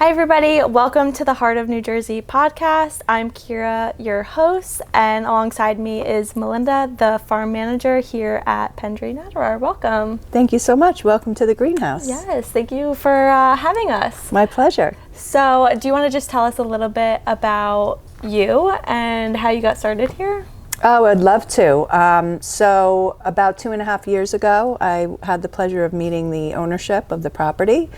Hi everybody, welcome to the Heart of New Jersey podcast. I'm Kira, your host, and alongside me is Melinda, the farm manager here at Pendry Natirar. Welcome. Thank you so much. Welcome to the greenhouse. Yes, thank you for having us. My pleasure. So, do you want to just tell us a little bit about you and how you got started here? Oh, I'd love to. So about 2.5 years ago, I had the pleasure of meeting the ownership of the property,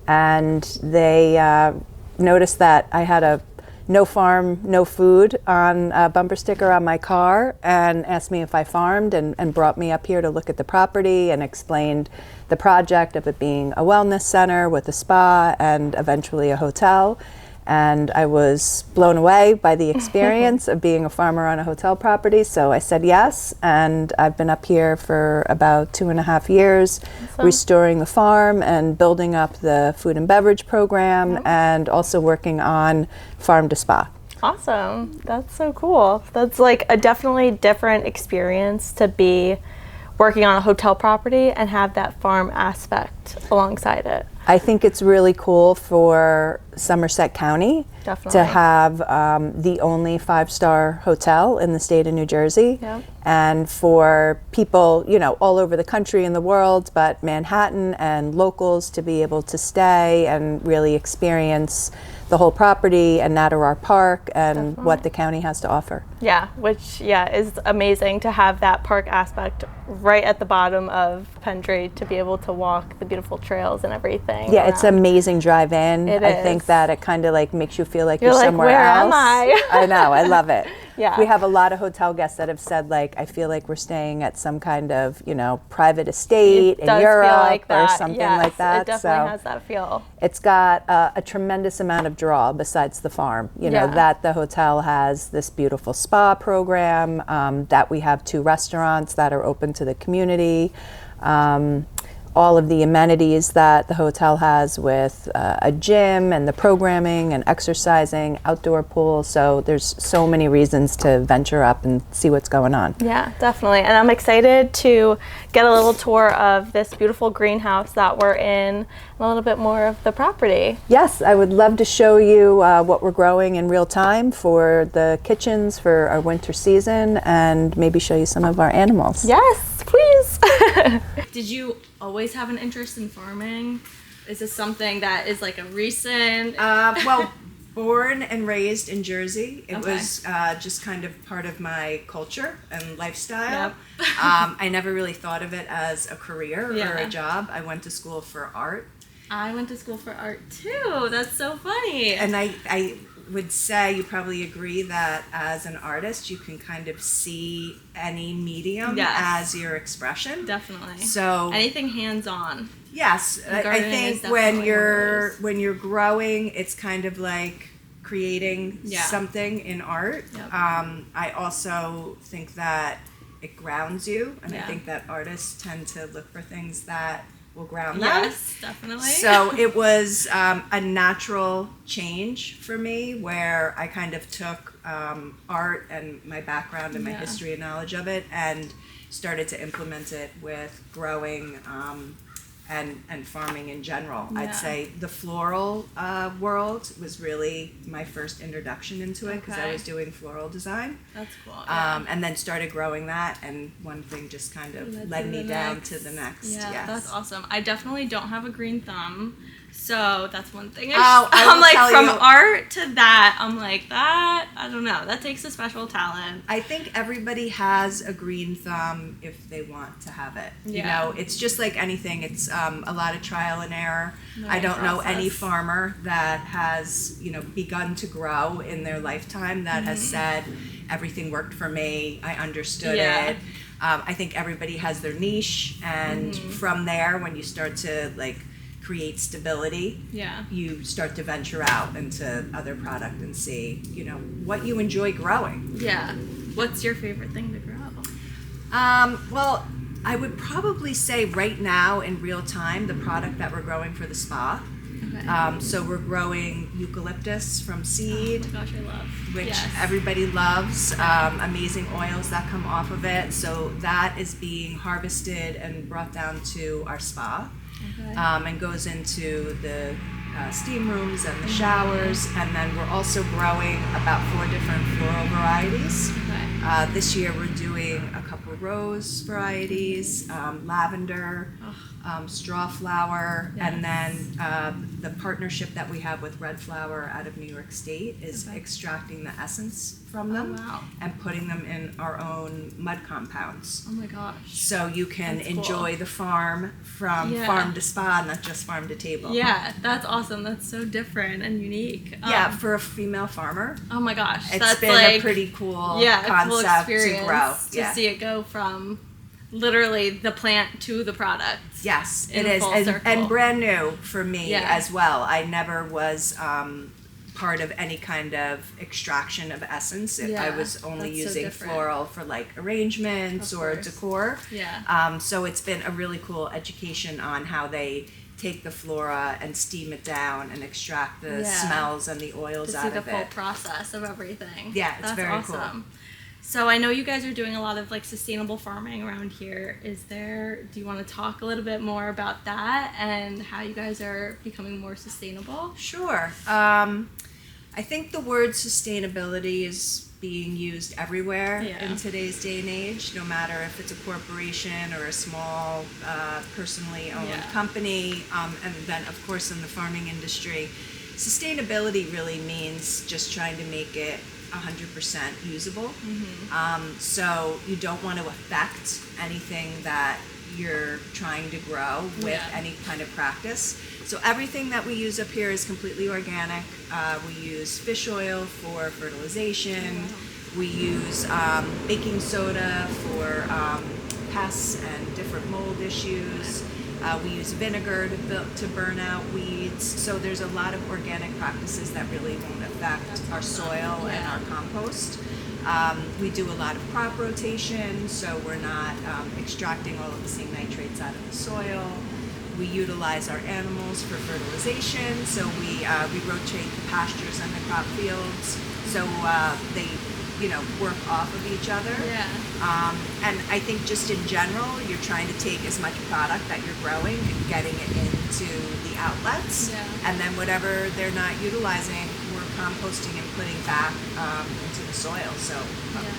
and they noticed that I had a no farm, no food on a bumper sticker on my car, and asked me if I farmed, and brought me up here to look at the property and explained the project of it being a wellness center with a spa and eventually a hotel. And I was blown away by the experience of being a farmer on a hotel property. So I said yes, and I've been up here for about 2.5 years, restoring the farm and building up the food and beverage program, and also working on farm to spa. Awesome. That's so cool. That's like a definitely different experience to be working on a hotel property and have that farm aspect alongside it. I think it's really cool for Somerset County to have the only 5-star hotel in the state of New Jersey, and for people, you know, all over the country and the world, but Manhattan and locals to be able to stay and really experience the whole property and Natirar Park and what the county has to offer. Yeah, which is amazing to have that park aspect right at the bottom of Pendry, to be able to walk the beautiful trails and everything. Yeah, it's an amazing drive in. I think that it kind of like makes you feel like you're somewhere else. Where am I? I know, I love it. Yeah. We have a lot of hotel guests that have said, like, I feel like we're staying at some kind of, you know, private estate in Europe or something like that. It definitely has that feel. It's got a tremendous amount of draw besides the farm. You know, that the hotel has this beautiful spa program, that we have 2 restaurants that are open to the community. All of the amenities that the hotel has with a gym and the programming and exercising, outdoor pool. So there's so many reasons to venture up and see what's going on. Yeah, definitely. And I'm excited to get a little tour of this beautiful greenhouse that we're in, and a little bit more of the property. Yes, I would love to show you what we're growing in real time for the kitchens for our winter season, and maybe show you some of our animals. Yes, please. Did you always have an interest in farming? Is this something that is like a recent? Well, born and raised in Jersey. It was just kind of part of my culture and lifestyle. I never really thought of it as a career or a job. I went to school for art. I went to school for art too. That's so funny. And I would say, you probably agree, that as an artist you can kind of see any medium as your expression. Definitely. So anything hands-on. Yes, I think when you're growing, it's kind of like creating something in art. I also think that it grounds you, and I think that artists tend to look for things that will ground them. Yes, definitely. So it was a natural change for me, where I kind of took art and my background and my history and knowledge of it, and started to implement it with growing and farming in general. I'd say the floral world was really my first introduction into it, because I was doing floral design. That's cool. And then started growing that, and one thing just kind of led me down to the next. Yeah, that's awesome. I definitely don't have a green thumb, so that's one thing. I'm like, from art to that, I'm like, that, I don't know, that takes a special talent. I think everybody has a green thumb if they want to have it. You know, it's just like anything. It's a lot of trial and error. I don't know any farmer that has, you know, begun to grow in their lifetime that has said, everything worked for me, I understood it. I think everybody has their niche, and from there, when you start to like create stability, you start to venture out into other product and see, you know, what you enjoy growing. Yeah. What's your favorite thing to grow? Well, I would probably say right now in real time, the product that we're growing for the spa. So we're growing eucalyptus from seed, oh my gosh, I love. Which everybody loves. Amazing oils that come off of it. So that is being harvested and brought down to our spa, and goes into the steam rooms and the showers, and then we're also growing about 4 different floral varieties. Okay. This year we're doing a couple rose varieties, lavender, straw flower, Yes. and then the partnership that we have with Red Flower out of New York State is extracting the essence from them and putting them in our own mud compounds. Oh my gosh. So you can That's enjoy cool. the farm from farm to spa, not just farm to table. Yeah, that's awesome. That's so different and unique. Yeah, for a female farmer. Oh my gosh. It's that's been like, a pretty cool cool concept experience to grow. to see it go from literally the plant to the product. Yes, in it is. full And circle. brand new for me Yeah. as well. I never was part of any kind of extraction of essence. Yeah, I was only that's so using different. floral for like arrangements Of or course. decor. Yeah. So it's been a really cool education on how they take the flora and steam it down and extract the smells and the oils To out see of the it. full process of everything. Yeah, it's That's very awesome. cool. So I know you guys are doing a lot of like sustainable farming around here. Do you want to talk a little bit more about that and how you guys are becoming more sustainable? Sure. I think the word sustainability is being used everywhere in today's day and age, no matter if it's a corporation or a small personally owned company, and then of course in the farming industry. Sustainability really means just trying to make it 100% usable. So you don't want to affect anything that you're trying to grow with any kind of practice. So everything that we use up here is completely organic. We use fish oil for fertilization. We use baking soda for pests and different mold issues. We use vinegar to burn out weeds. So there's a lot of organic practices that really won't affect our soil and our compost. We do a lot of crop rotation, so we're not extracting all of the same nitrates out of the soil. We utilize our animals for fertilization, so we rotate the pastures and the crop fields, so they work off of each other. And I think just in general, you're trying to take as much product that you're growing and getting it into the outlets, and then whatever they're not utilizing, we're composting and putting back into the soil. So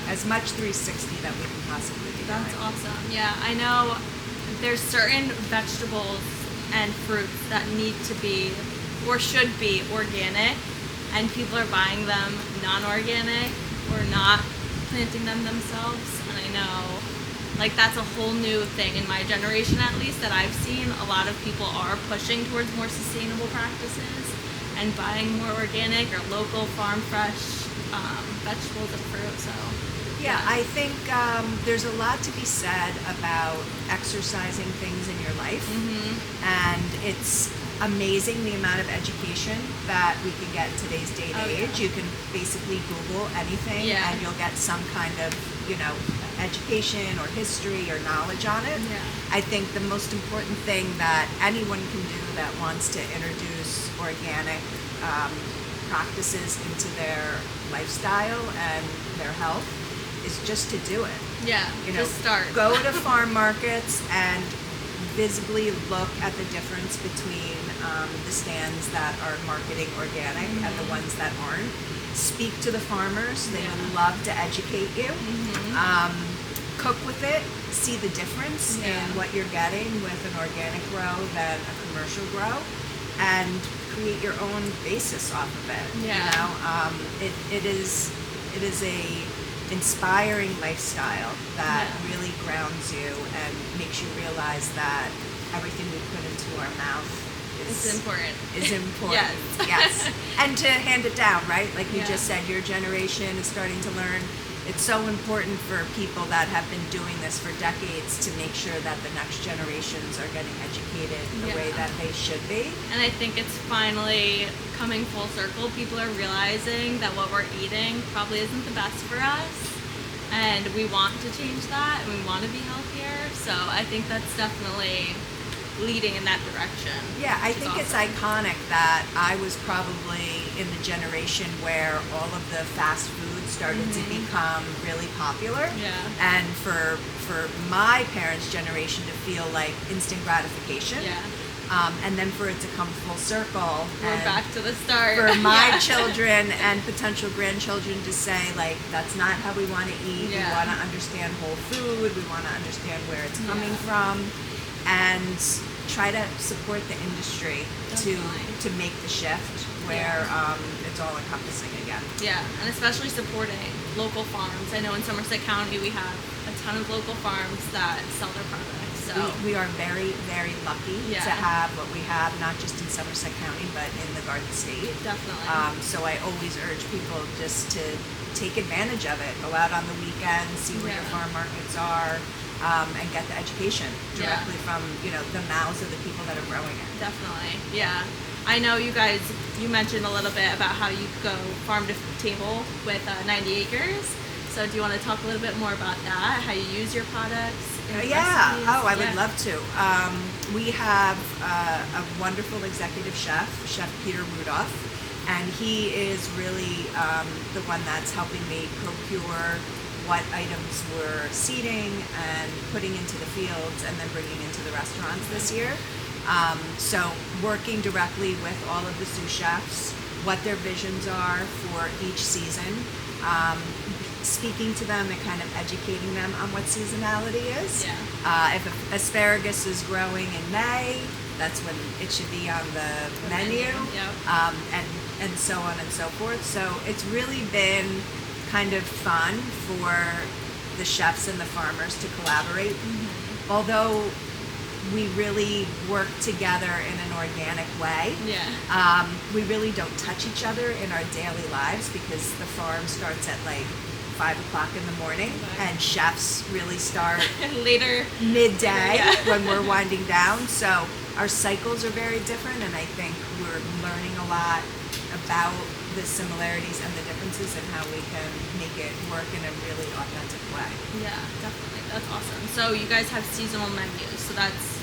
as much 360 that we can possibly do. That's awesome. Yeah, I know there's certain vegetables and fruits that need to be or should be organic, and people are buying them non-organic or not planting them themselves. And I know like that's a whole new thing in my generation, at least, that I've seen. A lot of people are pushing towards more sustainable practices and buying more organic or local farm fresh vegetables and fruit. So yeah, I think there's a lot to be said about exercising things in your life, and it's amazing the amount of education that we can get in today's day and age. You can basically Google anything and you'll get some kind of, education or history or knowledge on it. I think the most important thing that anyone can do that wants to introduce organic practices into their lifestyle and their health is just to do it. Just start. Go to farm markets and visibly look at the difference between the stands that are marketing organic and the ones that aren't. Speak to the farmers. They would love to educate you. Cook with it. See the difference in what you're getting with an organic grow than a commercial grow, and create your own basis off of it. It is a inspiring lifestyle that really grounds you and makes you realize that everything we put into our mouth is important. Yes. And to hand it down, right? Like you just said, your generation is starting to learn. It's so important for people that have been doing this for decades to make sure that the next generations are getting educated the way that they should be. And I think it's finally coming full circle. People are realizing that what we're eating probably isn't the best for us, and we want to change that, and we want to be healthier. So I think that's definitely leading in that direction. Yeah, I think it's iconic that I was probably in the generation where all of the fast food started to become really popular. And for my parents' generation to feel like instant gratification. And then for it to come full circle. We're back to the start. For my children and potential grandchildren to say, like, that's not how we want to eat. We want to understand whole food. We want to understand where it's coming from. And try to support the industry to make the shift where it's all encompassing again. Yeah, and especially supporting local farms. I know in Somerset County we have a ton of local farms that sell their products. So we are very, very lucky to have what we have, not just in Somerset County, but in the Garden State. Definitely. So I always urge people just to take advantage of it. Go out on the weekend, see where your farm markets are, and get the education directly from, the mouths of the people that are growing it. Definitely, yeah. I know you guys, you mentioned a little bit about how you go farm to table with 90 acres. So do you want to talk a little bit more about that, how you use your products? I would love to. We have a wonderful executive chef, Chef Peter Rudolph, and he is really the one that's helping me procure what items we're seeding and putting into the fields and then bringing into the restaurants this year. So working directly with all of the sous chefs, what their visions are for each season, speaking to them and kind of educating them on what seasonality is. If asparagus is growing in May, that's when it should be on the menu, and so on and so forth. So it's really been kind of fun for the chefs and the farmers to collaborate. Although we really work together in an organic way. We really don't touch each other in our daily lives because the farm starts at like 5 o'clock in the morning, and chefs really start later, midday when we're winding down. So our cycles are very different, and I think we're learning a lot about the similarities and the differences and how we can make it work in a really authentic way. Yeah, definitely. That's awesome. So you guys have seasonal menus. So that's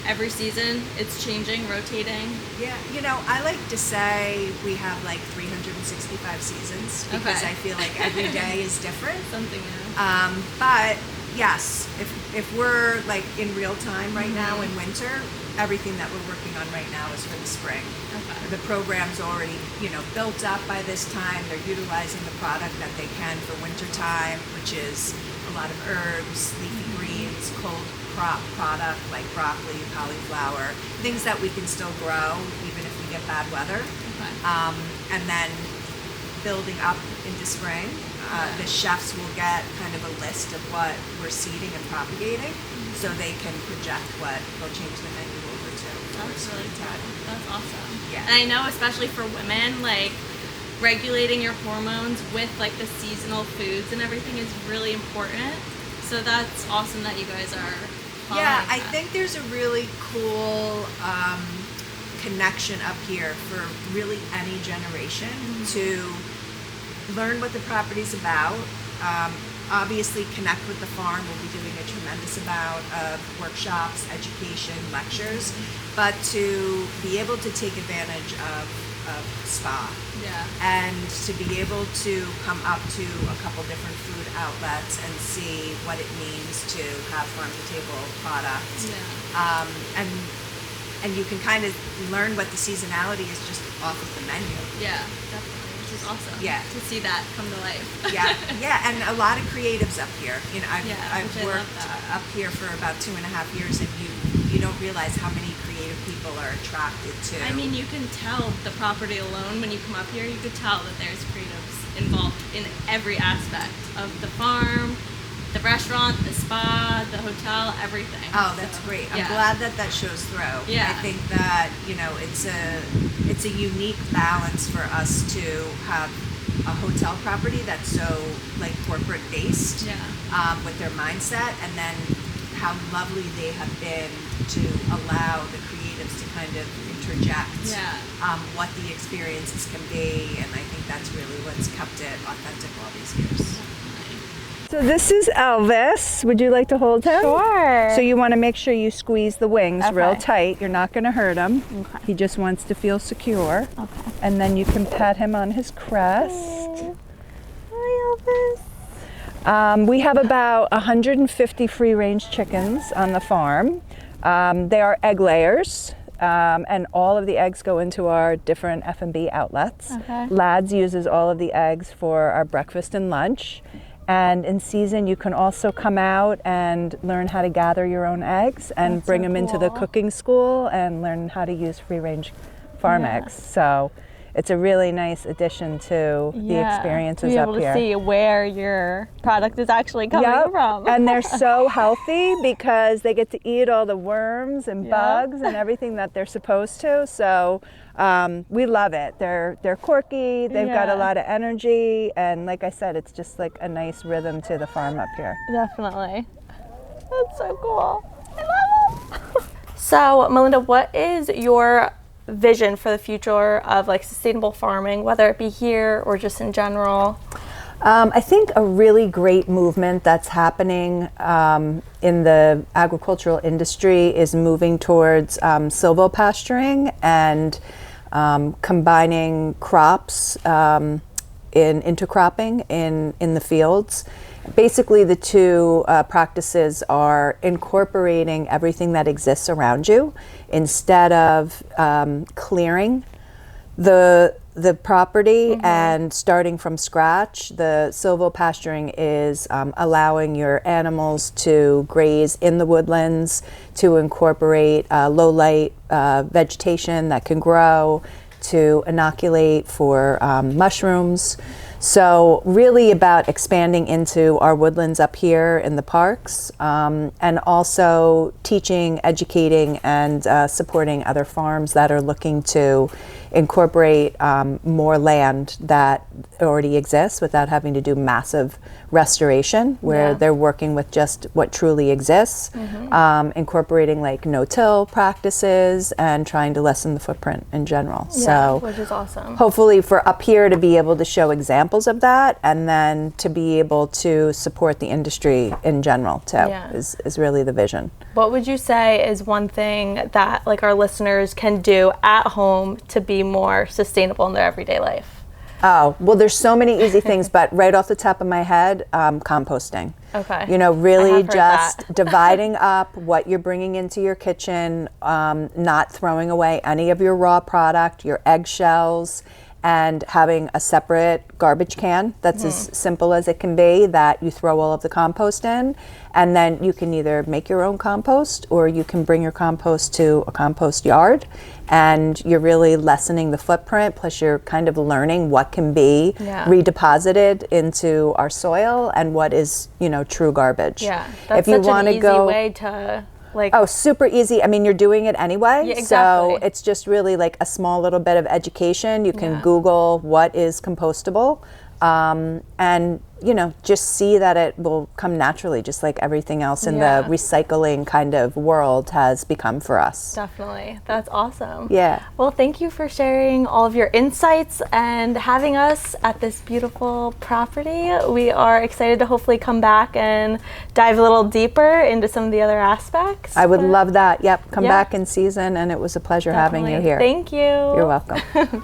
every season, it's changing, rotating. Yeah, I like to say we have like 365 seasons because I feel like every day is different. Something new. But yes, if we're like in real time right now in winter, everything that we're working on right now is for the spring. The program's already, built up by this time. They're utilizing the product that they can for winter time, which is a lot of herbs, leafy greens, cold crop product like broccoli, cauliflower, things that we can still grow even if we get bad weather. And then building up into spring, the chefs will get kind of a list of what we're seeding and propagating, so they can project what they'll change the menu over to. That's really cool. That's awesome. Yeah. And I know especially for women, like regulating your hormones with like the seasonal foods and everything is really important. So that's awesome that you guys are following I that. think there's a really cool connection up here for really any generation to learn what the property's about. Obviously connect with the farm. We'll be doing a tremendous amount of workshops, education, lectures, but to be able to take advantage of spa and to be able to come up to a couple different food outlets and see what it means to have farm to table products. And you can kind of learn what the seasonality is just off of the menu. Definitely. Which is awesome. To see that come to life. And a lot of creatives up here. I've worked love up here for about 2.5 years, and you don't realize how many creative people are attracted to. I mean, you can tell the property alone when you come up here. You could tell that there's creatives involved in every aspect of the farm, the restaurant, the spa, the hotel, everything. Oh, that's great. I'm glad that shows through. I think that, it's a unique balance for us to have a hotel property that's so like corporate based with their mindset, and then how lovely they have been to allow the creatives to kind of interject what the experiences can be, and I think that's really what's kept it authentic all these years. So this is Elvis. Would you like to hold him? Sure. So you want to make sure you squeeze the wings real tight. You're not going to hurt him. He just wants to feel secure. And then you can pat him on his crest. Hi, Elvis. We have about 150 free-range chickens on the farm. They are egg layers. and all of the eggs go into our different F&B outlets. Okay. Lads uses all of the eggs for our breakfast and lunch. And in season, you can also come out and learn how to gather your own eggs and That's bring so them into the cool. cooking school and learn how to use free-range farm Yeah. eggs. So it's a really nice addition to the experiences to be up able here. to see where your product is actually coming Yep. from. And they're so healthy because they get to eat all the worms and Yep. bugs and everything that they're supposed to. So we love it. They're quirky. They've got a Yeah. lot of energy, and like I said, it's just like a nice rhythm to the farm up here. Definitely. That's so cool. I love it. So, Melinda, what is your vision for the future of like sustainable farming, whether it be here or just in general? I think a really great movement that's happening in the agricultural industry is moving towards silvopasturing and combining crops in intercropping in the fields. Basically, the two practices are incorporating everything that exists around you instead of clearing the property and starting from scratch. The silvopasturing is allowing your animals to graze in the woodlands, to incorporate low light vegetation that can grow, to inoculate for mushrooms. So really about expanding into our woodlands up here in the parks, and also teaching, educating, and supporting other farms that are looking to incorporate more land that already exists without having to do massive restoration, where they're working with just what truly exists, incorporating like no-till practices and trying to lessen the footprint in general. So Which is awesome. hopefully for up here to be able to show examples of that, and then to be able to support the industry in general too, is really the vision. What would you say is one thing that like our listeners can do at home to be more sustainable in their everyday life? Oh, well, there's so many easy things, but right off the top of my head, composting. Okay. You know, I really have heard just that. dividing up what you're bringing into your kitchen, not throwing away any of your raw product, your eggshells, and having a separate garbage can that's as simple as it can be that you throw all of the compost in. And then you can either make your own compost or you can bring your compost to a compost yard, and you're really lessening the footprint, plus you're kind of learning what can be redeposited into our soil and what is, you know, true garbage. Yeah, that's if you such want an to easy go way to like. Oh, super easy. I mean, you're doing it anyway. Yeah, exactly. So it's just really like a small little bit of education. You can Google what is compostable, and, you know, just see that it will come naturally, just like everything else in the recycling kind of world has become for us. Definitely. That's awesome. Yeah. Well, thank you for sharing all of your insights and having us at this beautiful property. We are excited to hopefully come back and dive a little deeper into some of the other aspects. I would love that. Yep. Come back in season, and it was a pleasure having you here. Thank you. You're welcome.